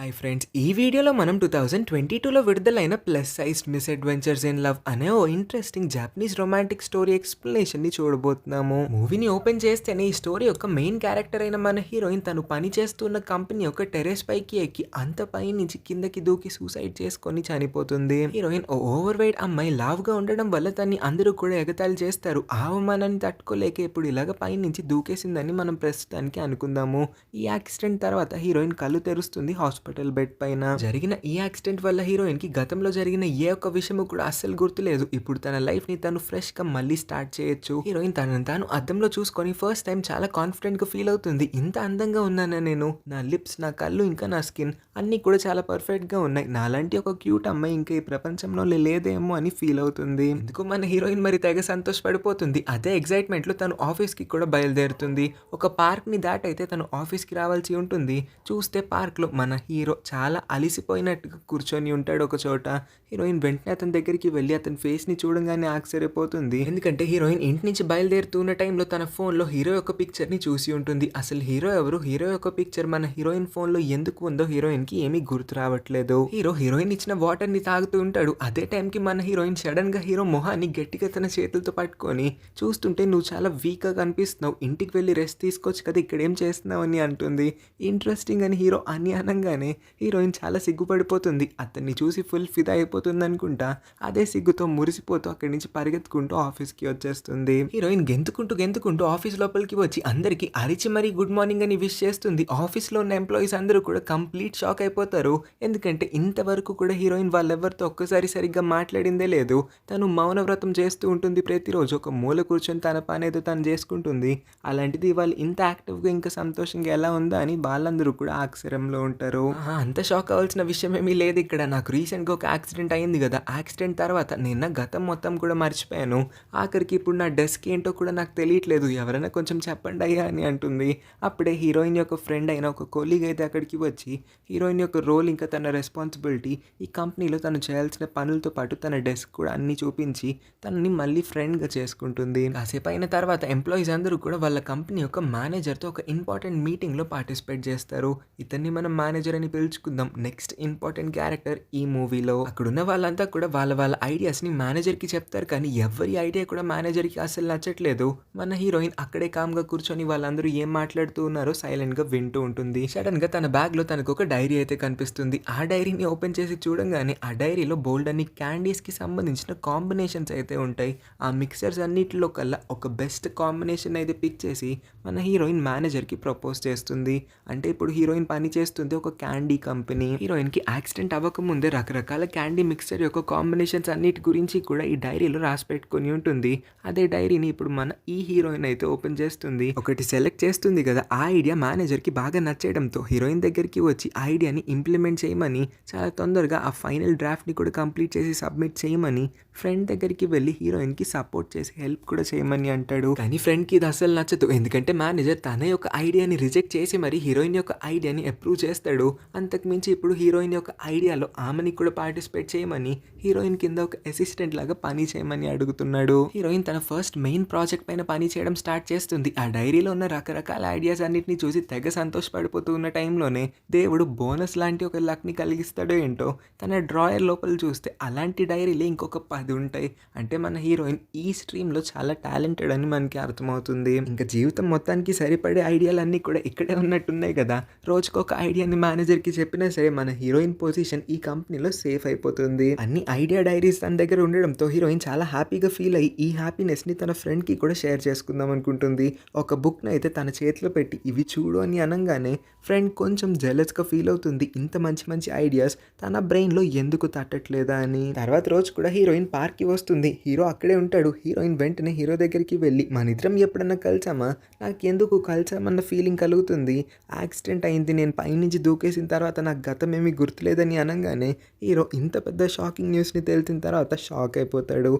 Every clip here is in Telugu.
హాయ్ ఫ్రెండ్స్, ఈ వీడియోలో మనం 2022లో విడుదలైన plus size misadventures in love అనే ఓ interesting Japanese romantic story explanation ని చూడబోతున్నాము. మూవీని ఓపెన్ చేస్తేనే ఈ స్టోరీ యొక్క మెయిన్ క్యారెక్టర్ అయిన మన హీరోయిన్ తను పని చేస్తున్న కంపెనీ యొక్క టెర్రస్ పైకి ఎక్కి అంత పై నుంచి కిందకి దూకి సూసైడ్ చేసుకొని చనిపోతుంది. హీరోయిన్ ఓ ఓవర్ వెయిట్ అమ్మాయి లావ్ గా ఉండడం వల్ల తన్ని అందరూ కూడా ఎగతాళి చేస్తారు. ఆ అవమానాన్ని తట్టుకోలేక ఇప్పుడు ఇలాగ పై నుంచి దూకేసిందని మనం ప్రస్తుతానికి అనుకుందాము. ఈ యాక్సిడెంట్ తర్వాత హీరోయిన్ కళ్ళు తెరుస్తుంది హాస్పిటల్ బెడ్ పైన. జరిగిన ఈ యాక్సిడెంట్ వల్ల హీరోయిన్ కి గతంలో జరిగిన ఏ ఒక్క విషయము కూడా అస్సలు గుర్తులేదు. ఇప్పుడు తన లైఫ్ ని తను ఫ్రెష్ గా మళ్ళీ స్టార్ట్ చేయొచ్చు. హీరోయిన్ తనను తాను అద్దంలో చూసుకొని ఫస్ట్ టైం చాలా కాన్ఫిడెంట్ గా ఫీల్ అవుతుంది. ఇంత అందంగా ఉన్నానా నేను? నా లిప్స్, నా కళ్ళు, ఇంకా నా స్కిన్ అన్ని కూడా చాలా పర్ఫెక్ట్ గా ఉన్నాయి. నాలాంటి ఒక క్యూట్ అమ్మాయి ఇంకా ఈ ప్రపంచంలో లేదేమో అని ఫీల్ అవుతుంది. ఎందుకు మన హీరోయిన్ మరి తెగ సంతోషపడిపోతుంది. అదే ఎగ్జైట్మెంట్ లో తను ఆఫీస్ కి కూడా బయలుదేరుతుంది. ఒక పార్క్ ని దాటైతే తను ఆఫీస్ కి రావాల్సి ఉంటుంది. చూస్తే పార్క్ లో మన హీరో చాలా అలిసిపోయినట్టుగా కూర్చొని ఉంటాడు ఒక చోట. హీరోయిన్ వెంటనే అతని దగ్గరికి వెళ్ళి అతని ఫేస్ ని చూడంగానే ఆశ్చర్యపోతుంది. ఎందుకంటే హీరోయిన్ ఇంటి నుంచి బయలుదేరుతున్న టైంలో తన ఫోన్ లో హీరో యొక్క పిక్చర్ ని చూసి ఉంటుంది. అసలు హీరో ఎవరు, హీరో యొక్క పిక్చర్ మన హీరోయిన్ ఫోన్ లో ఎందుకు ఉందో హీరోయిన్ కి ఏమీ గుర్తు రావట్లేదు. హీరోయిన్ ఇచ్చిన వాటర్ ని తాగుతూ ఉంటాడు. అదే టైం కి మన హీరోయిన్ సడన్ గా హీరో మొహాన్ని గట్టిగా తన చేతులతో పట్టుకొని చూస్తుంటే నువ్వు చాలా వీక్ గా కనిపిస్తున్నావు, ఇంటికి వెళ్ళి రెస్ట్ తీసుకోవచ్చు కదా, ఇక్కడ ఏం చేస్తున్నావు అని అంటుంది. ఇంట్రెస్టింగ్ అని హీరో అని అనగానే హీరోయిన్ చాలా సిగ్గుపడిపోతుంది. అతన్ని చూసి ఫుల్ ఫిదా అయిపోతుంది అనుకుంటా. అదే సిగ్గుతో మురిసిపోతూ అక్కడి నుంచి పరిగెత్తుకుంటూ ఆఫీస్కి వచ్చేస్తుంది. హీరోయిన్ గెంతుకుంటూ ఆఫీస్ లోపలికి వచ్చి అందరికి అరిచి మరీ గుడ్ మార్నింగ్ అని విష్ చేస్తుంది. ఆఫీస్లో ఉన్న ఎంప్లాయీస్ అందరూ కూడా కంప్లీట్ షాక్ అయిపోతారు. ఎందుకంటే ఇంతవరకు కూడా హీరోయిన్ వాళ్ళెవరితో ఒక్కసారి సరిగ్గా మాట్లాడిందే లేదు. తను మౌనవ్రతం చేస్తూ ఉంటుంది. ప్రతిరోజు ఒక మూల కూర్చొని తన పని ఏదో తను చేసుకుంటుంది. అలాంటిది వాళ్ళు ఇంత యాక్టివ్గా ఇంకా సంతోషంగా ఎలా ఉందా అని వాళ్ళందరూ కూడా ఆశ్చర్యంలో ఉంటారు. అంత షాక్ అవ్వాల్సిన విషయం ఏమీ లేదు ఇక్కడ. నాకు రీసెంట్గా ఒక యాక్సిడెంట్ అయింది కదా, యాక్సిడెంట్ తర్వాత నేను గతం మొత్తం కూడా మర్చిపోయాను. ఆఖరికి ఇప్పుడు నా డెస్క్ ఏంటో కూడా నాకు తెలియట్లేదు, ఎవరైనా కొంచెం చెప్పండి అయ్యా అని అంటుంది. అప్పుడే హీరోయిన్ యొక్క ఫ్రెండ్ అయిన ఒక కొలీగ్ అయితే అక్కడికి వచ్చి హీరోయిన్ యొక్క రోల్ ఇంకా తన రెస్పాన్సిబిలిటీ, ఈ కంపెనీలో తను చేయాల్సిన పనులతో పాటు తన డెస్క్ కూడా అన్ని చూపించి తనని మళ్ళీ ఫ్రెండ్గా చేసుకుంటుంది. కాసేపు అయిన తర్వాత ఎంప్లాయీస్ అందరూ కూడా వాళ్ళ కంపెనీ యొక్క మేనేజర్తో ఒక ఇంపార్టెంట్ మీటింగ్లో పార్టిసిపేట్ చేస్తారు. ఇతన్ని మనం మేనేజర్ అని పిలుచుకుందాం, నెక్స్ట్ ఇంపార్టెంట్ క్యారెక్టర్ ఈ మూవీలో. అక్కడున్న వాళ్ళంతా కూడా వాళ్ళ ఐడియాస్ని మేనేజర్కి చెప్తారు, కానీ ఎవరి ఐడియా కూడా మేనేజర్కి అసలు నచ్చట్లేదు. మన హీరోయిన్ అక్కడే కామ్గా కూర్చొని వాళ్ళందరూ ఏం మాట్లాడుతూ ఉన్నారో సైలెంట్గా వింటూ ఉంటుంది. సడన్గా తన బ్యాగ్లో తనకు ఒక డైరీ అయితే కనిపిస్తుంది. ఆ డైరీని ఓపెన్ చేసి చూడంగానే ఆ డైరీలో బోల్డ్ అన్ని క్యాండీస్కి సంబంధించిన కాంబినేషన్స్ అయితే ఉంటాయి. ఆ మిక్సర్స్ అన్నిటిలో కల్లా ఒక బెస్ట్ కాంబినేషన్ అయితే పిక్ చేసి మన హీరోయిన్ మేనేజర్కి ప్రపోజ్ చేస్తుంది. అంటే ఇప్పుడు హీరోయిన్ పని చేస్తుంది ఒక క్యాండీ కంపెనీ. హీరోయిన్ కి యాక్సిడెంట్ అవ్వకముందే రకరకాల క్యాండీ మిక్సర్ యొక్క కాంబినేషన్స్ అన్నిటి గురించి కూడా ఈ డైరీలో రాసి పెట్టుకొని ఉంటుంది. అదే డైరీని ఇప్పుడు మన ఈ హీరోయిన్ అయితే ఓపెన్ చేస్తుంది. ఒకటి సెలెక్ట్ చేస్తుంది కదా, ఆ ఐడియా మేనేజర్ కి బాగా నచ్చేయడంతో హీరోయిన్ దగ్గరికి వచ్చి ఆ ఐడియాని ఇంప్లిమెంట్ చేయమని, చాలా తొందరగా ఆ ఫైనల్ డ్రాఫ్ట్ ని కూడా కంప్లీట్ చేసి సబ్మిట్ చేయమని ఫ్రెండ్ దగ్గరికి వెళ్ళి హీరోయిన్ కి సపోర్ట్ చేసి హెల్ప్ కూడా చేయమని అంటాడు. కానీ ఫ్రెండ్ కి ఇది అసలు నచ్చదు. ఎందుకంటే మేనేజర్ తన యొక్క ఐడియాని రిజెక్ట్ చేసి మరి హీరోయిన్ యొక్క ఐడియాని అప్రూవ్ చేస్తాడు. అంతకుమించి ఇప్పుడు హీరోయిన్ యొక్క ఐడియాలో ఆమెని కూడా పార్టిసిపేట్ చేయమని హీరోయిన్ కింద ఒక అసిస్టెంట్ లాగా పని చేయమని అడుగుతున్నాడు. హీరోయిన్ తన ఫస్ట్ మెయిన్ ప్రాజెక్ట్ పైన పని చేయడం స్టార్ట్ చేస్తుంది. ఆ డైరీలో ఉన్న రకరకాల ఐడియాస్ అన్నిటిని చూసి తెగ సంతోషపడిపోతూ ఉన్న టైంలోనే దేవుడు బోనస్ లాంటి ఒక లక్ ని కలిగిస్తాడో ఏంటో. తన డ్రాయర్ లోపల చూస్తే అలాంటి డైరీలు ఇంకొక 10 ఉంటాయి. అంటే మన హీరోయిన్ ఈ స్ట్రీమ్ లో చాలా టాలెంటెడ్ అని మనకి అర్థమవుతుంది. ఇంకా జీవితం మొత్తానికి సరిపడే ఐడియాలన్నీ కూడా ఇక్కడే ఉన్నట్టున్నాయి కదా. రోజుకొక ఐడియాని మేనేజర్కి చెప్పినా సరే మన హీరోయిన్ పొజిషన్ ఈ కంపెనీలో సేఫ్ అయిపోతుంది. అన్ని ఐడియా డైరీస్ తన దగ్గర ఉండడంతో హీరోయిన్ చాలా హ్యాపీగా ఫీల్ అయ్యి ఈ హ్యాపీనెస్ని తన ఫ్రెండ్కి కూడా షేర్ చేసుకుందాం అనుకుంటుంది. ఒక బుక్ని అయితే తన చేతిలో పెట్టి ఇవి చూడు అని అనగానే ఫ్రెండ్ కొంచెం జెలస్గా ఫీల్ అవుతుంది. ఇంత మంచి మంచి ఐడియాస్ తన బ్రెయిన్లో ఎందుకు తట్టట్లేదా అని. తర్వాత రోజు కూడా హీరోయిన్ పార్క్కి వస్తుంది. హీరో అక్కడే ఉంటాడు. హీరోయిన్ వెంటనే హీరో దగ్గరికి వెళ్ళి మన ఇద్దరం ఎప్పుడన్నా కలిసామా, నాకు ఎందుకు కలిసామన్న ఫీలింగ్ కలుగుతుంది, యాక్సిడెంట్ అయింది, నేను పైనుంచి దూకేసిన తర్వాత నాకు గతం ఏమీ గుర్తులేదని అనగానే హీరో ఇంత పెద్ద షాకింగ్ న్యూస్ని తెలిసిన తర్వాత షాక్ అయిపోతాడు.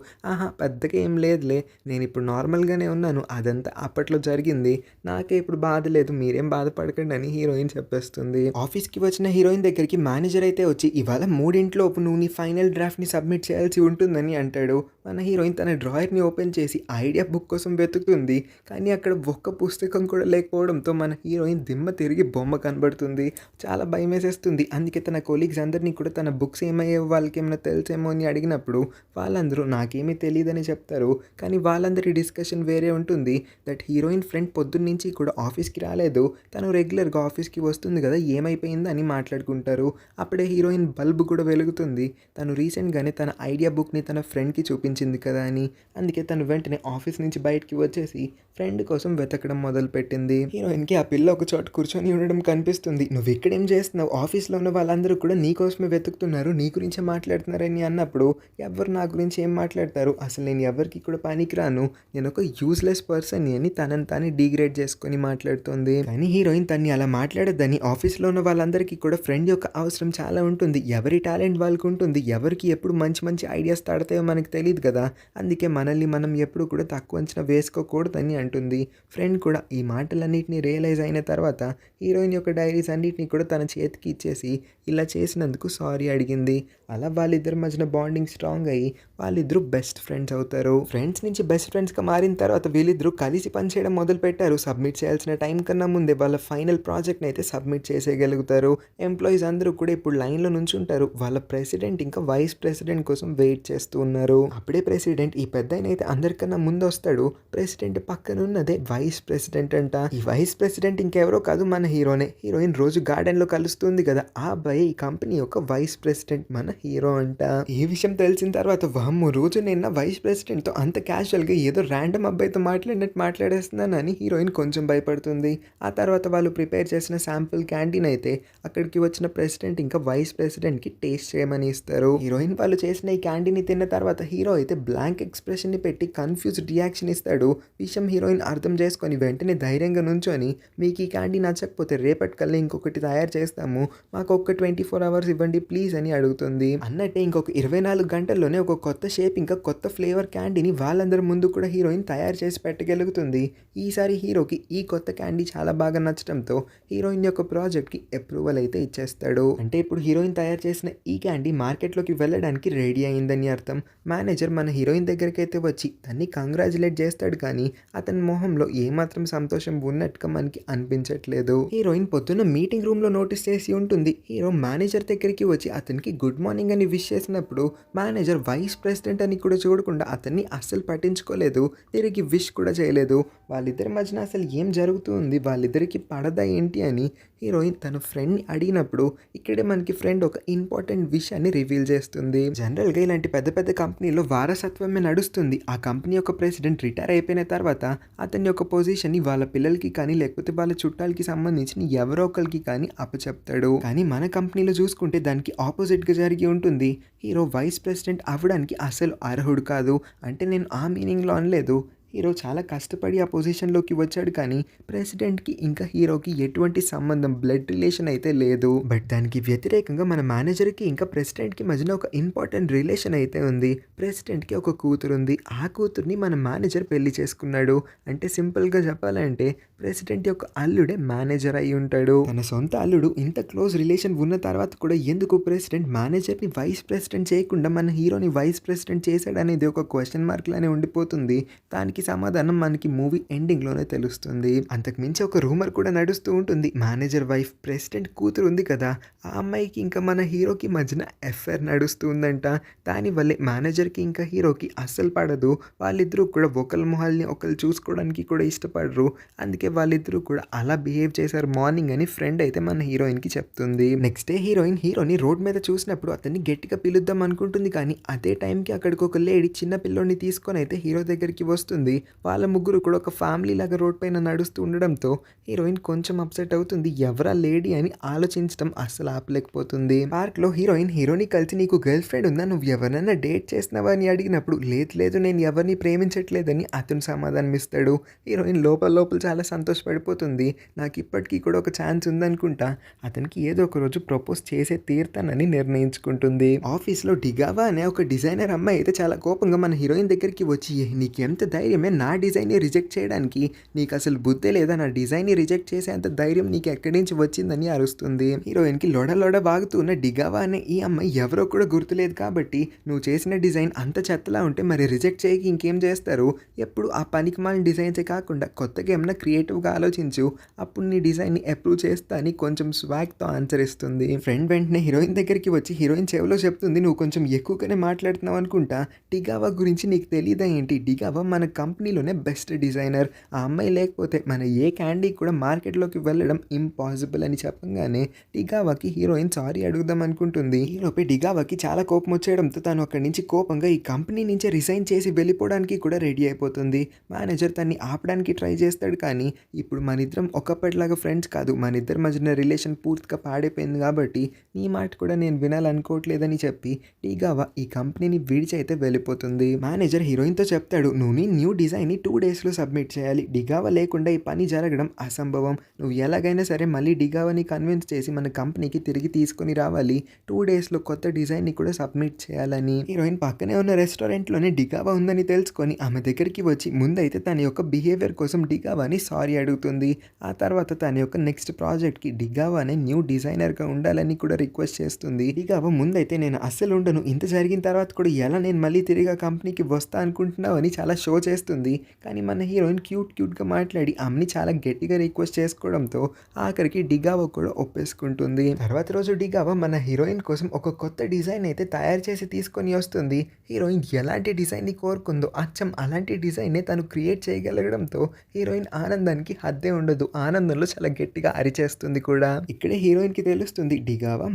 పెద్దగా ఏం లేదులే, నేను ఇప్పుడు నార్మల్గానే ఉన్నాను, అదంతా అప్పట్లో జరిగింది, నాకే ఇప్పుడు బాధ లేదు, మీరేం బాధపడకండి అని హీరోయిన్ చెప్పేస్తుంది. ఆఫీస్కి వచ్చిన హీరోయిన్ దగ్గరికి మేనేజర్ అయితే వచ్చి ఇవాళ 3 నువ్వు నీ ఫైనల్ డ్రాఫ్ట్ని సబ్మిట్ చేయాల్సి ఉంటుందని అంటాడు. మన హీరోయిన్ తన డ్రాయర్ని ఓపెన్ చేసి ఐడియా బుక్ కోసం వెతుకుతుంది. కానీ అక్కడ ఒక్క పుస్తకం కూడా లేకపోవడంతో మన హీరోయిన్ దిమ్మ తిరిగి బొమ్మ కనబడుతుంది. చాలా భయం వేసేస్తుంది. అందుకే తన కొలీగ్స్ అందరినీ కూడా తన బుక్స్ ఏమయ్యేవో వాళ్ళకి ఏమైనా తెలుసేమో అని అడిగినప్పుడు వాళ్ళందరూ నాకేమీ తెలియదని చెప్తారు. కానీ వాళ్ళందరి డిస్కషన్ వేరే ఉంటుంది. దట్ హీరోయిన్ ఫ్రెండ్ పొద్దున్నుంచి కూడా ఆఫీస్కి రాలేదు, తను రెగ్యులర్గా ఆఫీస్కి వస్తుంది కదా, ఏమైపోయిందని మాట్లాడుకుంటారు. అప్పుడే హీరోయిన్ బల్బ్ కూడా వెలుగుతుంది. తను రీసెంట్గానే తన ఐడియా బుక్ని తన ఫ్రెండ్కి చూపించింది కదా అని. అందుకే తను వెంటనే ఆఫీస్ నుంచి బయటికి వచ్చేసి ఫ్రెండ్ కోసం వెతకడం మొదలుపెట్టింది. హీరోయిన్కి ఆ పిల్ల ఒక చోట కూర్చొని ఉండడం కనిపిస్తుంది. నువ్వు ఇక్కడేం చేస్తున్నావు, ఆఫీస్లో ఉన్న వాళ్ళందరూ కూడా నీ కోసమే వెతుకుతున్నారు, నీ గురించే మాట్లాడుతున్నారని అన్నప్పుడు ఎవరు నా గురించి ఏం మాట్లాడతారు, అసలు నేను ఎవరికి కూడా పనికిరాను, నేను ఒక యూజ్లెస్ పర్సన్ అని తనని తానే డిగ్రేడ్ చేసుకొని మాట్లాడుతుంది. కానీ హీరోయిన్ తన్ని అలా మాట్లాడద్దని ఆఫీస్లో ఉన్న వాళ్ళందరికీ కూడా ఫ్రెండ్ యొక్క అవసరం చాలా ఉంటుంది. ఎవరి టాలెంట్ వాళ్ళకు ఉంటుంది, ఎవరికి ఎప్పుడు మంచి మంచి ఐడియాస్ తాడతాయో మనకు తెలియదు కదా, అందుకే మనల్ని మనం ఎప్పుడు కూడా తక్కువ అంచనా వేసుకోకూడదని అంటుంది. ఫ్రెండ్ కూడా ఈ మాటలన్నింటినీ రియలైజ్ అయిన తర్వాత హీరోయిన్ యొక్క డైరీస్ అన్నింటినీ కూడా తన చేతికి ఇచ్చేసి ఇలా చేసినందుకు సారీ అడిగింది. అలా వాళ్ళిద్దరి మధ్యన బాండింగ్ స్ట్రాంగ్ అయ్యి వాళ్ళిద్దరూ బెస్ట్ ఫ్రెండ్స్ అవుతారు. ఫ్రెండ్స్ నుంచి బెస్ట్ ఫ్రెండ్స్గా మారిన తర్వాత వీళ్ళిద్దరూ కలిసి పనిచేయడం మొదలు పెట్టారు. సబ్మిట్ చేయాల్సిన టైం కన్నా ముందే వాళ్ళ ఫైనల్ ప్రాజెక్ట్ని అయితే సబ్మిట్ చేసేయగలుగుతారు. ఎంప్లాయీస్ అందరూ కూడా ఇప్పుడు లైన్లో నుంచి ఉంటారు. వాళ్ళ ప్రెసిడెంట్ ఇంకా వైస్ ప్రెసిడెంట్ కోసం వెయిట్ చేస్తూ ఉన్నారు. అప్పుడే ప్రెసిడెంట్ ఈ పెద్దాయన అయితే అందరికన్నా ముందు వస్తాడు. ప్రెసిడెంట్ పక్కన ఉన్నదే వైస్ ప్రెసిడెంట్ అంట. ఈ వైస్ ప్రెసిడెంట్ ఇంకెవరో కాదు, మన హీరోనే. హీరోయిన్ రోజు గార్డెన్లో కలుస్తుంది కదా, ఆ అబ్బాయి ఈ కంపెనీ యొక్క వైస్ ప్రెసిడెంట్, మన హీరో అంట. ఈ విషయం తెలిసిన తర్వాత వామ్మో, రోజు నేను వైస్ ప్రెసిడెంట్తో అంత క్యాజువల్గా ఏదో ర్యాండమ్ అబ్బాయితో మాట్లాడినట్టు మాట్లాడేస్తున్నానని హీరోయిన్ కొంచెం భయపడుతుంది. ఆ తర్వాత వాళ్ళు ప్రిపేర్ చేసిన శాంపుల్ క్యాంటీన్ అయితే అక్కడికి వచ్చిన ప్రెసిడెంట్ ఇంకా వైస్ ప్రెసిడెంట్కి టేస్ట్ చేయమని ఇస్తారు. హీరోయిన్ వాళ్ళు చేసిన ఈ క్యాంటీన్ని తిన్న తర్వాత హీరో అయితే బ్లాంక్ ఎక్స్ప్రెషన్ని పెట్టి కన్ఫ్యూజ్డ్ రియాక్షన్ ఇస్తాడు. విషయం హీరోయిన్ అర్థం చేసుకొని వెంటనే ధైర్యంగా నుంచొని మీకు ఈ క్యాండీ నచ్చకపోతే రేపటికల్లా ఇంకొకటి తయారు చేస్తాము, మాకు ఒక 24 hours ఇవ్వండి ప్లీజ్ అని అడుగుతుంది. అన్నట్టే ఇంకొక 24 గంటల్లోనే ఒక కొత్త షేప్ ఇంకా కొత్త ఫ్లేవర్ క్యాండీని వాళ్ళందరి ముందు కూడా హీరోయిన్ తయారు చేసి పెట్టగలుగుతుంది. ఈసారి హీరోకి ఈ కొత్త క్యాండీ చాలా బాగా నచ్చడంతో హీరోయిన్ యొక్క ప్రాజెక్ట్కి అప్రూవల్ అయితే ఇచ్చేస్తాడు. అంటే ఇప్పుడు హీరోయిన్ తయారు చేసిన ఈ క్యాండీ మార్కెట్లోకి వెళ్ళడానికి రెడీ అయిందని అర్థం. మేనేజర్ మన హీరోయిన్ దగ్గరికి అయితే వచ్చి తన్ని కంగ్రాచులేట్ చేస్తాడు, కానీ అతని మొహంలో ఏమాత్రం సంతోషం ఉన్నట్టుగా మనకి అనిపించట్లేదు. హీరోయిన్ పొద్దున్న మీటింగ్ రూమ్లో నోటీస్ చేసి ఉంటుంది. హీరో మేనేజర్ దగ్గరికి వచ్చి అతనికి గుడ్ మార్నింగ్ అని విష్ చేసినప్పుడు మేనేజర్ వైస్ ప్రెసిడెంట్ అని కూడా చూడకుండా అతన్ని అస్సలు పట్టించుకోలేదు, తిరిగి విష్ కూడా చేయలేదు. వాళ్ళిద్దరి మధ్యన అసలు ఏం జరుగుతుంది, వాళ్ళిద్దరికి పడదా ఏంటి అని హీరోయిన్ తన ఫ్రెండ్ని అడిగినప్పుడు ఇక్కడే మనకి ఫ్రెండ్ ఒక ఇంపార్టెంట్ విషయాన్ని రివీల్ చేస్తుంది. జనరల్గా ఇలాంటి పెద్ద పెద్ద కంపెనీలో వారసత్వమే నడుస్తుంది. ఆ కంపెనీ యొక్క ప్రెసిడెంట్ రిటైర్ అయిపోయిన తర్వాత అతని యొక్క పొజిషన్ని వాళ్ళ పిల్లలకి కానీ లేకపోతే వాళ్ళ చుట్టాలకి సంబంధించిన ఎవరో ఒకరికి కానీ అప్పచెప్తాడు. కానీ మన కంపెనీలో చూసుకుంటే దానికి ఆపోజిట్గా జరిగి ఉంటుంది. హీరో వైస్ ప్రెసిడెంట్ అవ్వడానికి అసలు అర్హుడు కాదు. అంటే నేను ఆ మీనింగ్లో అనలేదు. హీరో చాలా కష్టపడి ఆ పొజిషన్లోకి వచ్చాడు, కానీ ప్రెసిడెంట్కి ఇంకా హీరోకి ఎటువంటి సంబంధం, బ్లడ్ రిలేషన్ అయితే లేదు. బట్ దానికి వ్యతిరేకంగా మన మేనేజర్కి ఇంకా ప్రెసిడెంట్కి మధ్యన ఒక ఇంపార్టెంట్ రిలేషన్ అయితే ఉంది. ప్రెసిడెంట్కి ఒక కూతురు ఉంది. ఆ కూతుర్ని మన మేనేజర్ పెళ్లి చేసుకున్నాడు. అంటే సింపుల్గా చెప్పాలంటే ప్రెసిడెంట్ యొక్క అల్లుడే మేనేజర్ అయి ఉంటాడు. తన సొంత అల్లుడు ఇంత క్లోజ్ రిలేషన్ ఉన్న తర్వాత కూడా ఎందుకు ప్రెసిడెంట్ మేనేజర్ని వైస్ ప్రెసిడెంట్ చేయకుండా మన హీరోని వైస్ ప్రెసిడెంట్ చేశాడు అనేది ఒక క్వశ్చన్ మార్క్ లానే ఉండిపోతుంది. దానికి సమాధానం మనకి మూవీ ఎండింగ్లోనే తెలుస్తుంది. అంతకుమించి ఒక రూమర్ కూడా నడుస్తూ ఉంటుంది. మేనేజర్ వైఫ్ ప్రెసిడెంట్ కూతురు ఉంది కదా, ఆ అమ్మాయికి ఇంకా మన హీరోకి మధ్యన ఎఫ్ఐఆర్ నడుస్తుందంట. దానివల్లే మేనేజర్కి ఇంకా హీరోకి అస్సలు పడదు. వాళ్ళిద్దరూ కూడా ఒకరి మొహాల్ని ఒకరు చూసుకోవడానికి కూడా ఇష్టపడరు. అందుకే వాళ్ళిద్దరూ కూడా అలా బిహేవ్ చేశారు మార్నింగ్ అని ఫ్రెండ్ అయితే మన హీరోయిన్కి చెప్తుంది. నెక్స్ట్ డే హీరోయిన్ హీరోని రోడ్ మీద చూసినప్పుడు అతన్ని గట్టిగా పిలుద్దాం అనుకుంటుంది, కానీ అదే టైంకి అక్కడికి ఒక లేడీ చిన్న పిల్లోని తీసుకొని అయితే హీరో దగ్గరికి వస్తుంది. వాళ్ళ ముగ్గురు కూడా ఒక ఫ్యామిలీ లాగా రోడ్ పైన నడుస్తూ ఉండడంతో హీరోయిన్ కొంచెం అప్సెట్ అవుతుంది. ఎవరా లేడీ అని ఆలోచించడం అస్సలు ఆపలేకపోతుంది. పార్క్ లో హీరోని కలిసి నీకు గర్ల్ ఫ్రెండ్ ఉందా, నువ్వు ఎవరైనా డేట్ చేస్తున్నావా అని అడిగినప్పుడు లేదు నేను ఎవరిని ప్రేమించట్లేదని అతను సమాధానం ఇస్తాడు. హీరోయిన్ లోపల చాలా సంతోషపడిపోతుంది. నాకు ఇప్పటికీ కూడా ఒక ఛాన్స్ ఉందనుకుంటా అతనికి ఏదో ఒక రోజు ప్రపోజ్ చేసే తీరుతానని నిర్ణయించుకుంటుంది. ఆఫీస్లో డిగావా అనే ఒక డిజైనర్ అమ్మాయి అయితే చాలా కోపంగా మన హీరోయిన్ దగ్గరికి వచ్చి, నీకెంత ధైర్యమే నా డిజైన్ని రిజెక్ట్ చేయడానికి, నీకు అసలు బుద్ధే లేదా, నా డిజైన్ని రిజెక్ట్ చేసే అంత ధైర్యం నీకు ఎక్కడి నుంచి వచ్చిందని అరుస్తుంది. హీరోయిన్కి లొడ బాగుతున్న డిగావా అనే ఈ అమ్మాయి ఎవరో కూడా గుర్తులేదు కాబట్టి, నువ్వు చేసిన డిజైన్ అంత చెత్తలా ఉంటే మరి రిజెక్ట్ చేయక ఇంకేం చేస్తారు, ఎప్పుడు ఆ పనికి మాలిన డిజైన్సే కాకుండా కొత్తగా ఏమన్నా క్రియేటివ్గా ఆలోచించు, అప్పుడు నీ డిజైన్ని అప్రూవ్ చేస్తా అని కొంచెం స్వాగ్తో ఆన్సర్ ఇస్తుంది. ఫ్రెండ్ వెంటనే హీరోయిన్ దగ్గరికి వచ్చి హీరోయిన్ చెవిలో చెప్తుంది, నువ్వు కొంచెం ఎక్కువగానే మాట్లాడుతున్నావు అనుకుంటా, డిగావా గురించి నీకు తెలియదా ఏంటి, డిగావా మన కంపెనీలోనే బెస్ట్ డిజైనర్, ఆ అమ్మాయి లేకపోతే మన ఏ క్యాండీ కూడా మార్కెట్లోకి వెళ్ళడం ఇంపాసిబుల్ అని చెప్పగానే డిగావాకి హీరోయిన్ సారీ అడుగుదాం అనుకుంటుంది. ఈలోపే డిగావాకి చాలా కోపం వచ్చేయడంతో తను అక్కడి నుంచి కోపంగా ఈ కంపెనీ నుంచే రిజైన్ చేసి వెళ్ళిపోవడానికి కూడా రెడీ అయిపోతుంది. మేనేజర్ తన్ని ఆపడానికి ట్రై చేస్తాడు, కానీ ఇప్పుడు మన ఇద్దరం ఒకప్పటిలాగా ఫ్రెండ్స్ కాదు, మన ఇద్దరి మధ్యన రిలేషన్ పూర్తిగా పాడైపోయింది కాబట్టి నీ మాట కూడా నేను వినాలనుకోవట్లేదని చెప్పి డిగావా ఈ కంపెనీని విడిచి అయితే వెళ్ళిపోతుంది. మేనేజర్ హీరోయిన్తో చెప్తాడు, నువ్వు నీ న్యూ డిజైన్ని 2 డేస్లో సబ్మిట్ చేయాలి, డిగావా లేకుండా ఈ పని జరగడం అసంభవం, నువ్వు ఎలాగైనా సరే మళ్ళీ డిగావాని కన్విన్స్ చేసి మన కంపెనీకి తిరిగి తీసుకొని రావాలి, 2 డేస్లో కొత్త డిజైన్ని కూడా సబ్మిట్ చేయాలని. హీరోయిన్ పక్కనే ఉన్న రెస్టారెంట్లోనే డిగావా ఉందని తెలుసుకొని ఆమె దగ్గరికి వచ్చి ముందైతే తన యొక్క బిహేవియర్ కోసం డిగావాని సారీ అడుగుతుంది. ఆ తర్వాత తన యొక్క నెక్స్ట్ ప్రాజెక్ట్కి డిగావానే న్యూ డిజైనర్గా ఉండాలని కూడా రిక్వెస్ట్ చేస్తుంది. డిగావా ముందైతే నేను అస్సలు ఉండను, ఇంత జరిగిన తర్వాత కూడా ఎలా నేను మళ్ళీ తిరిగి ఆ కంపెనీకి వస్తా అనుకుంటున్నావు అని చాలా షో చేస్తుంది. కానీ మన హీరోయిన్ క్యూట్గా మాట్లాడి ఆమెని చాలా గట్టిగా రిక్వెస్ట్ చేసుకోవడంతో ఆఖరికి డిగావా కూడా ఒప్పేసుకుంటుంది. తర్వాత రోజు డిగావా మన హీరోయిన్ కోసం ఒక కొత్త డిజైన్ అయితే తయారు చేసి తీసుకొని వస్తుంది. హీరోయిన్ ఎలాంటి డిజైన్ని కోరుకుందో అచ్చం అలాంటి డిజైన్నే తను క్రియేట్ చేయగలగడంతో హీరోయిన్ ఆనందానికి హద్దే ఉండదు, ఆనందంలో చాలా గట్టిగా అరిచేస్తుంది కూడా. ఇక్కడే హీరోయిన్కి తెలుస్తుంది డిగావా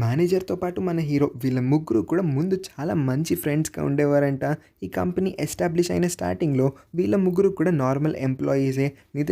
మేనేజర్తో పాటు మన హీరో వీళ్ళ ముగ్గురు కూడా ముందు చాలా మంచి ఫ్రెండ్స్గా ఉండేవారంట. ఈ కంపెనీ ఎస్టాబ్లిష్ అయిన స్టార్టింగ్లో వీళ్ళ ముగ్గురు కూడా నార్మల్ ఎంప్లాయీసే,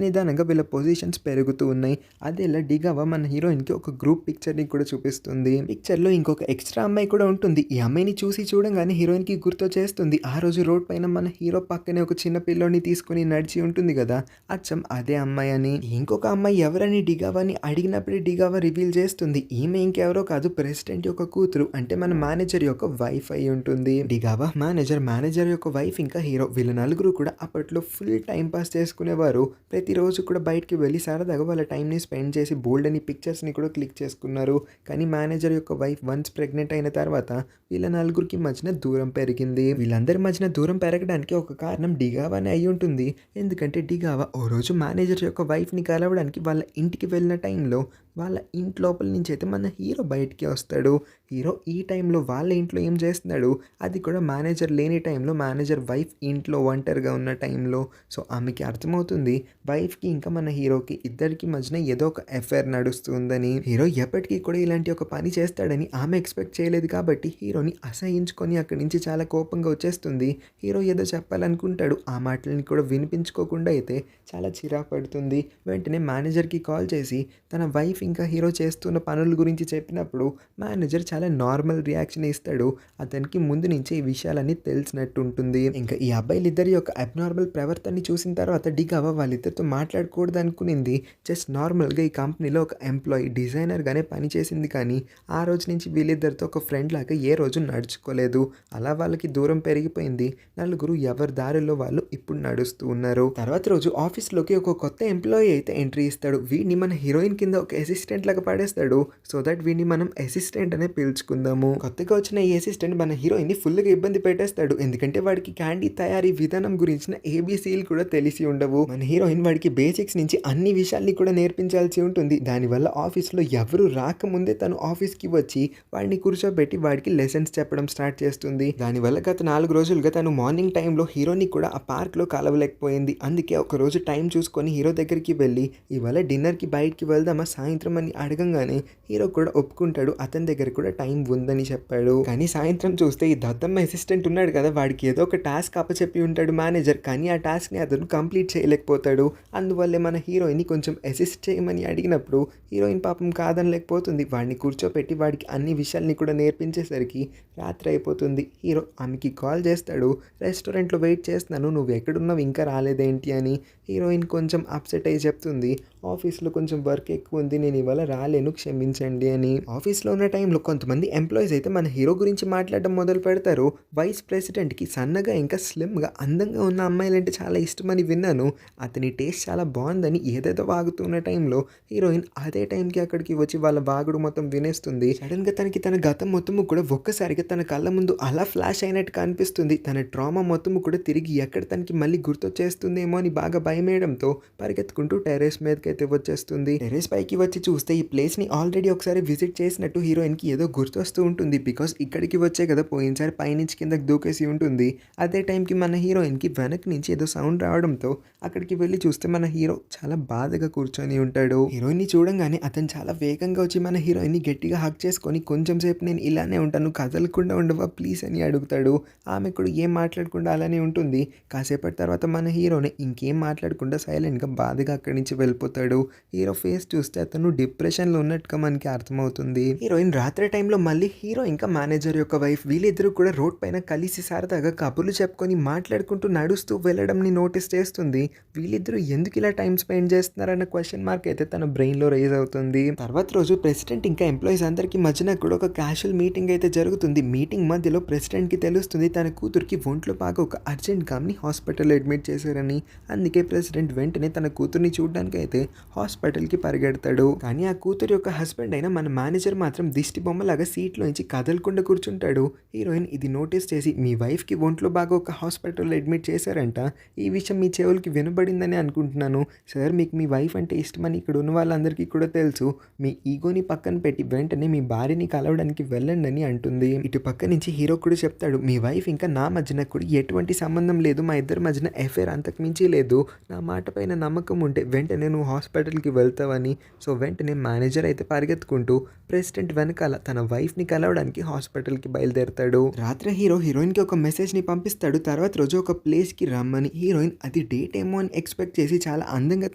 నిదానంగా వీళ్ళ పొజిషన్స్ పెరుగుతూ ఉన్నాయి. అదేలా డిగావా మన హీరోయిన్కి ఒక గ్రూప్ పిక్చర్ని కూడా చూపిస్తుంది. పిక్చర్లో ఇంకొక ఎక్స్ట్రా అమ్మాయి కూడా ఉంటుంది. ఈ అమ్మాయిని చూడంగానే హీరోయిన్కి గుర్తు చేస్తుంది, ఆ రోజు రోడ్ పైన మన హీరో పక్కనే ఒక చిన్న పిల్లోని తీసుకుని నడిచి ఉంటుంది కదా, అచ్చం అదే అమ్మాయి అని. ఇంకొక అమ్మాయి ఎవరని డిగావాని అడిగినప్పుడే డిగావా రివీల్ చేస్తుంది, ఈమె ఇంకెవరో కాదు, ప్రెసిడెంట్ యొక్క కూతురు, అంటే మన మేనేజర్ యొక్క వైఫ్ అయి ఉంటుంది. డిగావా మేనేజర్ యొక్క వైఫ్ ఇంకా హీరో వీళ్ళ నలుగురు కూడా అప్పట్లో ఫుల్ టైం పాస్ చేసుకునేవారు. ప్రతిరోజు కూడా బయటికి వెళ్ళి సరదాగా వాళ్ళ టైంని స్పెండ్ చేసి బోల్డ్ అని పిక్చర్స్ని కూడా క్లిక్ చేసుకున్నారు. కానీ మేనేజర్ యొక్క వైఫ్ వన్స్ ప్రెగ్నెంట్ అయిన తర్వాత వీళ్ళ నలుగురికి మధ్యన దూరం పెరిగింది. వీళ్ళందరి మధ్యన దూరం పెరగడానికి ఒక కారణం డిగావానే అయి ఉంటుంది. ఎందుకంటే డిగావా ఓ రోజు మేనేజర్ యొక్క వైఫ్ని కలవడానికి వాళ్ళ ఇంటికి వెళ్ళిన టైంలో వాళ్ళ ఇంటి లోపల నుంచి అయితే మన హీరో బయటికి వస్తాడు. హీరో ఈ టైంలో వాళ్ళ ఇంట్లో ఏం చేస్తున్నాడు, అది కూడా మేనేజర్ లేని టైంలో, మేనేజర్ వైఫ్ ఇంట్లో ఒంటరిగా ఉన్న టైంలో. సో ఆమెకి అర్థమవుతుంది వైఫ్కి ఇంకా మన హీరోకి ఇద్దరికి మధ్యన ఏదో ఒక అఫైర్ నడుస్తుందని. హీరో ఎప్పటికీ కూడా ఇలాంటి ఒక పని చేస్తాడని ఆమె ఎక్స్పెక్ట్ చేయలేదు కాబట్టి హీరోని అసహించుకొని అక్కడి నుంచి చాలా కోపంగా వచ్చేస్తుంది. హీరో ఏదో చెప్పాలనుకుంటాడు, ఆ మాటలని కూడా వినిపించుకోకుండా అయితే చాలా చిరాకు పడుతుంది. వెంటనే మేనేజర్కి కాల్ చేసి తన వైఫ్ ఇంకా హీరో చేస్తున్న పనుల గురించి చెప్పినప్పుడు మేనేజర్ చాలా నార్మల్ రియాక్షన్ ఇస్తాడు. అతనికి ముందు నుంచే ఈ విషయాలన్నీ తెలిసినట్టు ఉంటుంది. ఇంకా ఈ అబ్బాయిలిద్దరి యొక్క అబ్నార్మల్ ప్రవర్తనని చూసిన తర్వాత డిగావా వాళ్ళిద్దరితో మాట్లాడకూడదు అనుకునింది. జస్ట్ నార్మల్గా ఈ కంపెనీలో ఒక ఎంప్లాయీ డిజైనర్గానే పనిచేసింది, కానీ ఆ రోజు నుంచి వీళ్ళిద్దరితో ఒక ఫ్రెండ్ లాగా ఏ రోజు నడుచుకోలేదు. అలా వాళ్ళకి దూరం పెరిగిపోయింది. నలుగురు ఎవరి దారిలో వాళ్ళు ఇప్పుడు నడుస్తూ ఉన్నారు. తర్వాత రోజు ఆఫీస్లోకి ఒక కొత్త ఎంప్లాయీ అయితే ఎంట్రీ ఇస్తాడు. వీడిని మన హీరోయిన్ కింద ఒక అసిస్టెంట్ లాగా పడేస్తాడు. సో దట్ వీడిని మనం అసిస్టెంట్ అనే పిలుచుకుందాము. కొత్తగా వచ్చిన ఈ అసిస్టెంట్ మన హీరోయిన్ని ఫుల్గా ఇబ్బంది పెట్టేస్తాడు. ఎందుకంటే వాడికి క్యాండీ తయారీ విధానం గురించిన ఏబీసీలు కూడా తెలిసి ఉండవు. మన హీరోయిన్ వాడికి బేసిక్స్ నుంచి అన్ని విషయాల్ని కూడా నేర్పించాల్సి ఉంటుంది. దానివల్ల ఆఫీస్లో ఎవరు రాకముందే తను ఆఫీస్కి వచ్చి వాడిని కూర్చోబెట్టి వాడికి లెసన్స్ చెప్పడం స్టార్ట్ చేస్తుంది. దానివల్ల గత 4 రోజులుగా తను మార్నింగ్ టైంలో హీరోని కూడా ఆ పార్క్లో కలవలేకపోయింది. అందుకే ఒక రోజు టైం చూసుకొని హీరో దగ్గరికి వెళ్ళి ఇవాళ డిన్నర్కి బయటికి వెళ్దామా, సాయంత్రం సాయంత్రం అని అడగంగానే హీరో కూడా ఒప్పుకుంటాడు. అతని దగ్గర కూడా టైం ఉందని చెప్పాడు. కానీ సాయంత్రం చూస్తే ఈ దత్తమ్మ అసిస్టెంట్ ఉన్నాడు కదా, వాడికి ఏదో ఒక టాస్క్ అప్పచెప్పి ఉంటాడు మేనేజర్. కానీ ఆ టాస్క్ని అతను కంప్లీట్ చేయలేకపోతాడు. అందువల్లే మన హీరోయిన్ని కొంచెం అసిస్ట్ చేయమని అడిగినప్పుడు హీరోయిన్ పాపం కాదనలేకపోతుంది. వాడిని కూర్చోపెట్టి వాడికి అన్ని విషయాల్ని కూడా నేర్పించేసరికి రాత్రి అయిపోతుంది. హీరో ఆమెకి కాల్ చేస్తాడు. రెస్టారెంట్లో వెయిట్ చేస్తున్నాను, నువ్వు ఎక్కడున్నావు ఇంకా రాలేదేంటి అని. హీరోయిన్ కొంచెం అప్సెట్ అయ్యి చెప్తుంది, ఆఫీస్లో కొంచెం వర్క్ ఎక్కువ ఉంది, నేను ఇవాళ రాలేను, క్షమించండి అని. ఆఫీస్లో ఉన్న టైంలో కొంతమంది ఎంప్లాయీస్ అయితే మన హీరో గురించి మాట్లాడడం మొదలు పెడతారు. వైస్ ప్రెసిడెంట్కి సన్నగా ఇంకా స్లిమ్గా అందంగా ఉన్న అమ్మాయిలంటే చాలా ఇష్టమని విన్నాను, అతని టేస్ట్ చాలా బాగుందని ఏదేదో వాగుతున్న టైంలో హీరోయిన్ అదే టైంకి అక్కడికి వచ్చి వాళ్ళ వాగుడు మొత్తం వినేస్తుంది. సడన్గా తనకి తన గతం మొత్తము కూడా ఒక్కసారిగా తన కళ్ళ ముందు అలా ఫ్లాష్ అయినట్టు కనిపిస్తుంది. తన ట్రామా మొత్తము కూడా తిరిగి ఎక్కడ తనకి మళ్ళీ గుర్తొచ్చేస్తుందేమో అని బాగా భయమేయడంతో పరిగెత్తుకుంటూ టెర్రస్ మీదకి అయితే వచ్చేస్తుంది. టెర్రస్ పైకి వచ్చి చూస్తే ఈ ప్లేస్ని ఆల్రెడీ ఒకసారి విజిట్ చేసినట్టు హీరోయిన్కి ఏదో గుర్తొస్తూ ఉంటుంది. బికాస్ ఇక్కడికి వచ్చే కదా పోయినసారి పైనుంచి కిందకి దూకేసి ఉంటుంది. అదే టైంకి మన హీరోయిన్కి వెనక నుంచి ఏదో సౌండ్ రావడంతో అక్కడికి వెళ్ళి చూస్తే మన హీరో చాలా బాధగా కూర్చొని ఉంటాడు. హీరోయిన్ని చూడంగానే అతను చాలా వేగంగా వచ్చి మన హీరోయిన్ని గట్టిగా హక్ చేసుకొని కొంచెం సేపు నేను ఇలానే ఉంటాను, కదలకుండా ఉండవా ప్లీజ్ అని అడుగుతాడు. ఆమె కూడా ఏం మాట్లాడకుండా అలానే ఉంటుంది. కాసేపటి తర్వాత మన హీరోని ఇంకేం మాట్లాడకుండా సైలెంట్గా బాధగా అక్కడి నుంచి వెళ్ళిపోతాడు. హీరో ఫేస్ చూస్తే అతను డిప్రెషన్లో ఉన్నట్టుగా మనకి అర్థమవుతుంది. హీరోయిన్ రాత్రి టైంలో మళ్ళీ హీరో ఇంకా మేనేజర్ యొక్క వైఫ్ వీళ్ళిద్దరూ కూడా రోడ్ పైన కలిసి సరదాగా కబుర్లు చెప్పుకొని మాట్లాడుకుంటూ నడుస్తూ వెళ్ళడంని నోటీస్ చేస్తుంది. వీళ్ళిద్దరూ ఎందుకు ఇలా టైం స్పెండ్ చేస్తున్నారన్న క్వశ్చన్ మార్క్ అయితే తన బ్రెయిన్లో రైజ్ అవుతుంది. తర్వాత రోజు ప్రెసిడెంట్ ఇంకా ఎంప్లాయీస్ అందరికీ మధ్యన కూడా ఒక క్యాషువల్ మీటింగ్ అయితే జరుగుతుంది. మీటింగ్ మధ్యలో ప్రెసిడెంట్కి తెలుస్తుంది తన కూతురికి ఒంట్లో బాగా ఒక అర్జెంట్ కామ్ని హాస్పిటల్లో అడ్మిట్ చేశారని. అందుకే ప్రెసిడెంట్ వెంటనే తన కూతుర్ని చూడడానికి అయితే హాస్పిటల్కి పరిగెడతాడు. కానీ ఆ కూతురు యొక్క హస్బెండ్ అయిన మన మేనేజర్ మాత్రం దిష్టి బొమ్మలాగా సీట్లో నుంచి కదలకుండా కూర్చుంటాడు. హీరోయిన్ ఇది నోటీస్ చేసి మీ వైఫ్కి ఒంట్లో బాగా ఒక హాస్పిటల్లో అడ్మిట్ చేశారంట, ఈ విషయం మీ చెవులకి వినబడిందని అనుకుంటున్నాను సార్, మీకు మీ వైఫ్ అంటే ఇష్టమని ఇక్కడ ఉన్న వాళ్ళందరికీ కూడా తెలుసు, మీ ఈగోని పక్కన పెట్టి వెంటనే మీ భార్యని కలవడానికి వెళ్ళండి అని అంటుంది. ఇటు పక్క నుంచి హీరో కూడా చెప్తాడు, మీ వైఫ్ ఇంకా నా మధ్యన కూడా ఎటువంటి సంబంధం లేదు, మా ఇద్దరి మధ్యన ఎఫైర్ అంతకుమించి లేదు, నా మాట పైన నమ్మకం ఉంటే వెంటనే నువ్వు హాస్పిటల్కి వెళ్తావని. సో వెంటనే మేనేజర్ అయితే పరిగెత్తుకుంటూ ప్రెసిడెంట్ వెనకాల తన వైఫ్ని కలవడానికి హాస్పిటల్కి బయలుదేరతాడు. రాత్రి హీరో హీరోయిన్కి ఒక మెసేజ్ని పంపిస్తాడు, తర్వాత రోజు ఒక ప్లేస్కి రమ్మని. హీరోయిన్ అది డేట్ ఏమో అని ఎక్స్పెక్ట్ చేసి చాలా అందంగా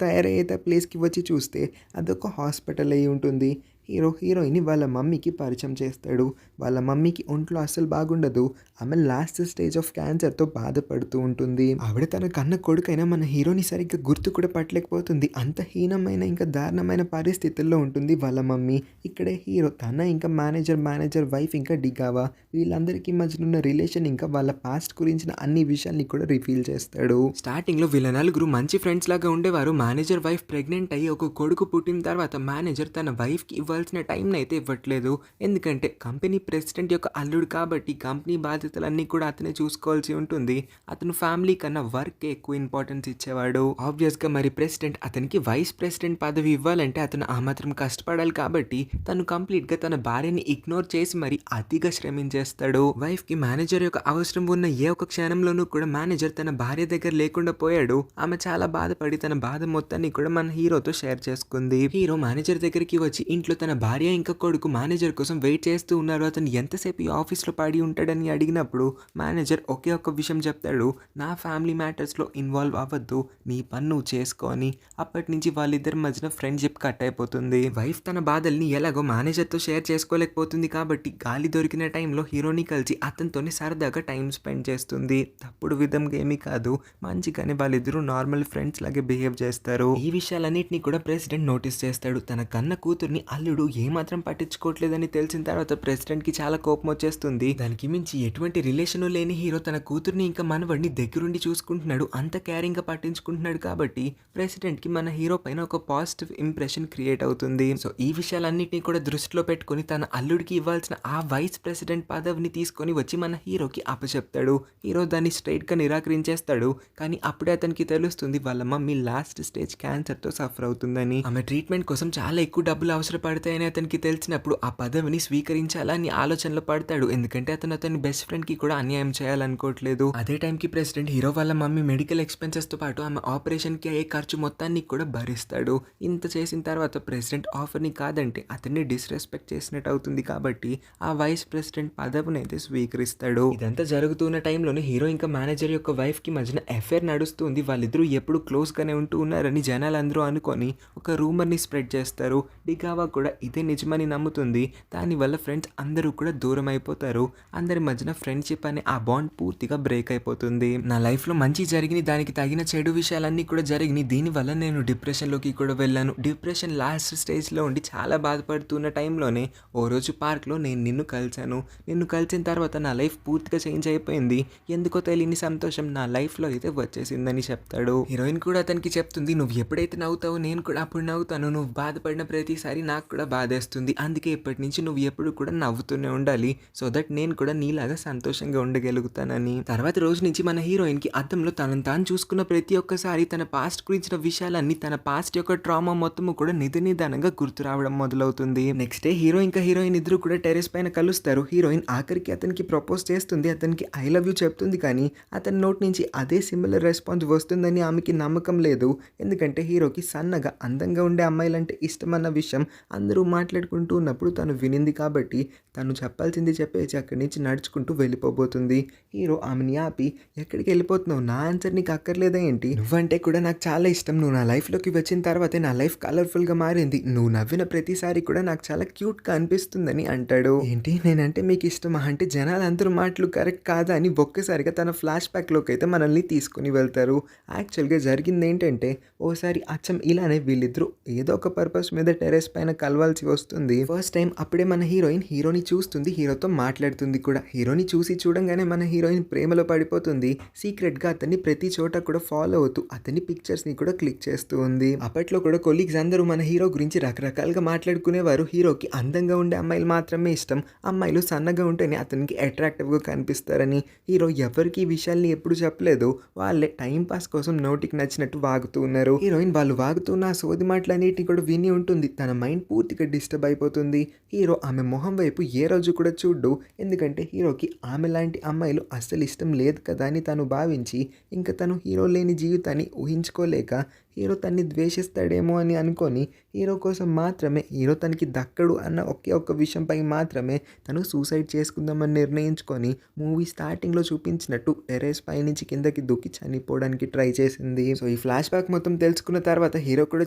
తయారయ్యే ప్లేస్కి వచ్చి చూస్తే అదొక హాస్పిటల్ అయి ఉంటుంది. హీరోయిన్ని వాళ్ళ మమ్మీకి పరిచయం చేస్తాడు. వాళ్ళ మమ్మీకి ఒంట్లో అస్సలు బాగుండదు, ఆమె లాస్ట్ స్టేజ్ ఆఫ్ క్యాన్సర్తో బాధపడుతూ ఉంటుంది. ఆవిడ తన కన్న కొడుకైనా మన హీరోని సరిగ్గా గుర్తు కూడా పట్టలేకపోతుంది. అంత హీనమైన ఇంకా దారుణమైన పరిస్థితుల్లో ఉంటుంది వాళ్ళ మమ్మీ. ఇక్కడే హీరో తన ఇంకా మేనేజర్ వైఫ్ ఇంకా డిగావా వీళ్ళందరికీ మధ్య ఉన్న రిలేషన్ ఇంకా వాళ్ళ పాస్ట్ గురించిన అన్ని విషయాల్ని కూడా రివీల్ చేస్తాడు. స్టార్టింగ్లో వీళ్ళ నలుగురు మంచి ఫ్రెండ్స్ లాగా ఉండేవారు. మేనేజర్ వైఫ్ ప్రెగ్నెంట్ అయ్యి ఒక కొడుకు పుట్టిన తర్వాత మేనేజర్ తన వైఫ్కి ఇవ్వాల్సిన టైంని అయితే ఇవ్వట్లేదు. ఎందుకంటే కంపెనీ ప్రెసిడెంట్ యొక్క అల్లుడు కాబట్టి కంపెనీ బాధ్యతలన్నీ కూడా అతనే చూసుకోవాల్సి ఉంటుంది. అతను ఫ్యామిలీ కన్నా వర్క్ ఎక్కువ ఇంపార్టెన్స్ ఇచ్చేవాడు. ఆబ్వియస్గా మరి ప్రెసిడెంట్ అతనికి వైస్ ప్రెసిడెంట్ పదవి ఇవ్వాలంటే అతను ఆ మాత్రం కష్టపడాలి కాబట్టి తను కంప్లీట్గా తన భార్యని ఇగ్నోర్ చేసి మరి అతిగా శ్రమించేస్తాడు. వైఫ్కి మేనేజర్ యొక్క అవసరం ఉన్న ఏ ఒక్క క్షణంలోనూ కూడా మేనేజర్ తన భార్య దగ్గర లేకుండా పోయాడు. ఆమె చాలా బాధపడి తన బాధ మొత్తాన్ని కూడా మన హీరోతో షేర్ చేసుకుంది. హీరో మేనేజర్ దగ్గరికి వచ్చి ఇంట్లో తన భార్య ఇంకా కొడుకు మేనేజర్ కోసం వెయిట్ చేస్తూ ఉన్నారు, అతను ఎంతసేపు ఈ ఆఫీస్లో పడి ఉంటాడని అడిగినప్పుడు మేనేజర్ ఒకే ఒక్క విషయం చెప్తాడు, నా ఫ్యామిలీ మ్యాటర్స్లో ఇన్వాల్వ్ అవ్వద్దు, నీ పని నువ్వు చేసుకో అని. అప్పటి నుంచి వాళ్ళిద్దరి మధ్యన ఫ్రెండ్షిప్ కట్ అయిపోతుంది. వైఫ్ తన బాధల్ని ఎలాగో మేనేజర్తో షేర్ చేసుకోలేకపోతుంది కాబట్టి గాలి దొరికిన టైంలో హీరోని కలిసి అతనితోనే సరదాగా టైం స్పెండ్ చేస్తుంది. తప్పుడు విధంగా ఏమీ కాదు, మంచిగానే వాళ్ళిద్దరూ నార్మల్ ఫ్రెండ్స్ లాగే బిహేవ్ చేస్తారు. ఈ విషయాలన్నింటినీ కూడా ప్రెసిడెంట్ నోటీస్ చేస్తాడు. తన కన్న కూతుర్ని అల్లుడు ఏమాత్రం పట్టించుకోవట్లేదని తెలిసిన తర్వాత ప్రెసిడెంట్కి చాలా కోపం వచ్చేస్తుంది. దానికి మించి ఎటువంటి రిలేషన్ లేని హీరో తన కూతుర్ని ఇంకా మనవడిని దగ్గరుండి చూసుకుంటున్నాడు, అంత కేరింగ్గా పట్టించుకుంటున్నాడు కాబట్టి ప్రెసిడెంట్కి మన హీరో పైన ఒక పాజిటివ్ ఇంప్రెషన్ క్రియేట్ అవుతుంది. సో ఈ విషయాలన్నింటినీ కూడా దృష్టిలో పెట్టుకుని తన అల్లుడికి ఇవ్వాల్సిన ఆ వైస్ ప్రెసిడెంట్ పదవిని తీసుకొని వచ్చి మన హీరోకి అప్పచెప్తాడు. హీరో దాన్ని స్ట్రైట్గా నిరాకరించేస్తాడు. కానీ అప్పుడే అతనికి తెలుస్తుంది వాళ్ళ మమ్మీ లాస్ట్ స్టేజ్ క్యాన్సర్తో సఫర్ అవుతుందని. ఆమె ట్రీట్మెంట్ కోసం చాలా ఎక్కువ డబ్బులు అవసరపడతాయి అని అతనికి తెలిసినప్పుడు ఆ పదవిని స్వీకరించాలని ఆలోచనలో పడతాడు. ఎందుకంటే అతని బెస్ట్ ఫ్రెండ్‌కి కూడా అన్యాయం చేయాలనుకోవట్లేదు. అదే టైంకి ప్రెసిడెంట్ హీరో వాళ్ళ మమ్మీ మెడికల్ ఎక్స్‌పెన్సెస్‌తో పాటు ఆమె ఆపరేషన్‌కి అయ్యే ఖర్చు మొత్తాన్ని కూడా భరిస్తాడు. ఇంత చేసిన తర్వాత ప్రెసిడెంట్ ఆఫర్‌ని కాదంటే అతన్ని డిస్‌రెస్పెక్ట్ చేసినట్టు అవుతుంది కాబట్టి ఆ వైస్ ప్రెసిడెంట్ పదవినైతే స్వీకరిస్తాడు. ఇదంతా జరుగుతున్న టైంలోనే హీరో ఇంకా మేనేజర్ యొక్క వైఫ్‌కి మధ్యన అఫైర్ నడుస్తుంది. వాళ్ళిద్దరూ ఎప్పుడు క్లోజ్‌గానే ఉంటూ ఉన్నారని జనాలందరూ అనుకొని ఒక రూమర్‌ని స్ప్రెడ్ చేస్తారు. డిగావా కూడా ఇదే నిజమని నమ్ముతుంది. దానివల్ల ఫ్రెండ్స్ అందరూ కూడా దూరం అయిపోతారు. అందరి మధ్యన ఫ్రెండ్షిప్ అనే ఆ బాండ్ పూర్తిగా బ్రేక్ అయిపోతుంది. నా లైఫ్‌లో మంచి జరిగినాయి, దానికి తగిన చెడు విషయాలన్నీ కూడా జరిగినాయి. దీనివల్ల నేను డిప్రెషన్‌లోకి కూడా వెళ్ళాను. డిప్రెషన్ లాస్ట్ స్టేజ్‌లో ఉండి చాలా బాధపడుతున్న టైంలోనే ఓ రోజు పార్క్‌లో నేను నిన్ను కలిసాను. నిన్ను కలిసిన తర్వాత నా లైఫ్ పూర్తిగా చేంజ్ అయిపోయింది. ఎందుకో తెలియని సంతోషం నా లైఫ్‌లో అయితే వచ్చేసిందని చెప్తాడు. హీరోయిన్ కూడా అతనికి చెప్తుంది, నువ్వు ఎప్పుడైతే నవ్వుతావో నేను కూడా అప్పుడు నవ్వుతాను. నువ్వు బాధపడిన ప్రతిసారి నాకు కూడా బాధేస్తుంది. అందుకే ఇప్పటి నుంచి నువ్వు ఎప్పుడు కూడా నవ్వుతూనే ఉండాలి. సో దట్ నేను కూడా నీలాగా సంతోషంగా ఉండగలుగుతానని. తర్వాత రోజు నుంచి మన హీరోయిన్‌కి అద్దంలో తనను తాను చూసుకున్న ప్రతి ఒక్కసారి తన పాస్ట్ గురించిన విషయాలన్నీ, తన పాస్ట్ యొక్క ట్రామా మొత్తము కూడా నిదానంగా గుర్తు రావడం మొదలవుతుంది. నెక్స్ట్ డే హీరో ఇంకా హీరోయిన్ ఇద్దరు కూడా టెర్రస్ పైన కలుస్తారు. హీరోయిన్ ఆఖరికి అతనికి ప్రపోజ్ చేస్తుంది. అతనికి ఐ లవ్ యూ చెప్తుంది. కానీ అతని నోటి నుంచి అదే సిమిలర్ రెస్పాన్స్ వస్తుందని ఆమెకి నమ్మకం లేదు. ఎందుకంటే హీరోకి సన్నగా అందంగా ఉండే అమ్మాయిలంటే ఇష్టమన్న విషయం అందరూ మాట్లాడుకుంటూ ఉన్నప్పుడు తను వినింది కాబట్టి తను చెప్పాల్సింది చెప్పేసి అక్కడి నుంచి నడుచుకుంటూ వెళ్ళిపోబోతుంది. హీరో ఆమెని ఆపి, ఎక్కడికి వెళ్ళిపోతున్నావు? నా ఆన్సర్ నీకు అక్కర్లేదా ఏంటి? నువ్వంటే కూడా నాకు చాలా ఇష్టం. నువ్వు నా లైఫ్లోకి వచ్చిన తర్వాతే నా లైఫ్ కలర్ఫుల్గా మారింది. నువ్వు నవ్విన ప్రతిసారి కూడా నాకు చాలా క్యూట్గా అనిపిస్తుందని అంటాడు. ఏంటి నేనంటే మీకు ఇష్టమా అంటే జనాలందరూ మాటలు కరెక్ట్ కాదా అని ఒక్కసారిగా తన ఫ్లాష్ బ్యాక్లోకి అయితే మనల్ని తీసుకుని వెళ్తారు. యాక్చువల్గా జరిగింది ఏంటంటే ఓసారి అచ్చం ఇలానే వీళ్ళిద్దరూ ఏదో ఒక పర్పస్ మీద టెర్రస్ పైన కలవాల్సి వస్తుంది. ఫస్ట్ టైం అప్పుడే మన హీరోయిన్ హీరోని చూస్తుంది, హీరోతో మాట్లాడుతుంది కూడా. హీరోని చూసి చూడంగానే మన హీరోయిన్ ప్రేమలో పడిపోతుంది. సీక్రెట్గా అతన్ని ప్రతి చోట కూడా ఫాలో అవుతూ అతని పిక్చర్స్ని కూడా క్లిక్ చేస్తూ ఉంది. అప్పట్లో కూడా కొలీగ్స్ అందరూ మన హీరో గురించి రకరకాలుగా మాట్లాడుకునేవారు. హీరోకి అందంగా ఉండే అమ్మాయిలు మాత్రమే ఇష్టం, అమ్మాయిలు సన్నగా ఉంటేనే అతనికి అట్రాక్టివ్గా కనిపిస్తారని. హీరో ఎవరికి ఈ విషయాల్ని ఎప్పుడు చెప్పలేదు. వాళ్ళే టైం పాస్ కోసం నోటికి నచ్చినట్టు వాగుతూ ఉన్నారు. హీరోయిన్ వాళ్ళు వాగుతున్న ఆ సోది మాటలన్నిటిని కూడా విని ఉంటుంది. తన మైండ్ పూర్తిగా డిస్టర్బ్ అయిపోతుంది. హీరో ఆమె మొహం వైపు ఏ రోజు కూడా చూడ్డు. ఎందుకంటే హీరోకి ఆమె లాంటి అమ్మాయిలు అస్సలు ఇష్టం లేదు కదా అని తను భావించి ఇంకా తను హీరో లేని జీవితాన్ని ఊహించుకోలేక హీరో తన్ని ద్వేషిస్తాడేమో అని అనుకొని హీరో కోసం మాత్రమే, హీరో తనకి దక్కడు అన్న ఒకే ఒక్క విషయంపై మాత్రమే తను సూసైడ్ చేసుకుందామని నిర్ణయించుకొని మూవీ స్టార్టింగ్లో చూపించినట్టు టెర్రస్ పై నుంచి కిందకి దూకి చనిపోవడానికి ట్రై చేసింది. సో ఈ ఫ్లాష్ బ్యాక్ మొత్తం తెలుసుకున్న తర్వాత హీరో కూడా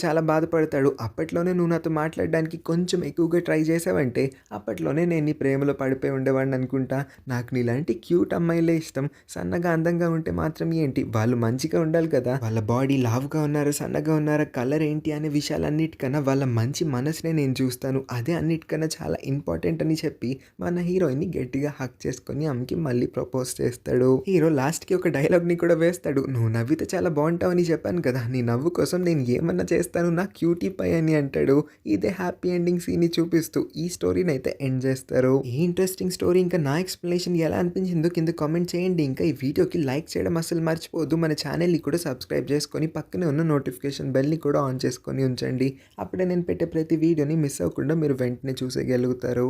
చాలా బాధపడతాడు. అప్పట్లోనే నువ్వు నాతో మాట్లాడడానికి కొంచెం ఎక్కువగా ట్రై చేసావంటే అప్పట్లోనే నేను నీ ప్రేమలో పడిపోయి ఉండేవాడిని అనుకుంటా. నాకు నీలాంటి క్యూట్ అమ్మాయిలే ఇష్టం. సన్నగా అందంగా ఉంటే మాత్రం ఏంటి, వాళ్ళు మంచిగా ఉండాలి కదా. వాళ్ళ బాడీ లావుగా ఉన్నారు, సన్నగా ఉన్నారా, కలర్ ఏంటి అనే విషయాలన్నిటికన్నా వాళ్ళ మంచి మనసునే నేను చూస్తాను. అదే అన్నిటికన్నా చాలా ఇంపార్టెంట్ అని చెప్పి మన హీరోయిన్ని గట్టిగా హక్ చేసుకొని ఆమెకి మళ్ళీ ప్రపోజ్ చేస్తాడు. హీరో లాస్ట్కి ఒక డైలాగ్ని కూడా వేస్తాడు, నువ్వు నవ్వితే చాలా బాగుంటావు అని చెప్పాను కదా, నీ నవ్వు కోసం నేను ఏమన్నా చేస్తాను, నా క్యూటీ పై అని అంటాడు. ఇదే హ్యాపీ ఎండింగ్ సీన్ని చూపిస్తూ ఈ స్టోరీని అయితే ఎండ్ చేస్తారు. ఈ ఇంట్రెస్టింగ్ స్టోరీ ఇంకా నా ఎక్స్ప్లెనేషన్ ఎలా అనిపించిందో కింద కామెంట్ చేయండి. ఇంకా ఈ వీడియోకి లైక్ చేయడం అసలు మర్చిపోవద్దు. మన ఛానల్ని కూడా సబ్స్క్రైబ్ చేసుకొని పక్కనే ఉన్న నోటిఫికేషన్ బెల్ని కూడా ఆన్ చేసుకొని ఉంచండి. అప్పుడే నేను పెట్టే ప్రతి వీడియోని మిస్ అవ్వకుండా మీరు వెంటనే చూసేయగలుగుతారు.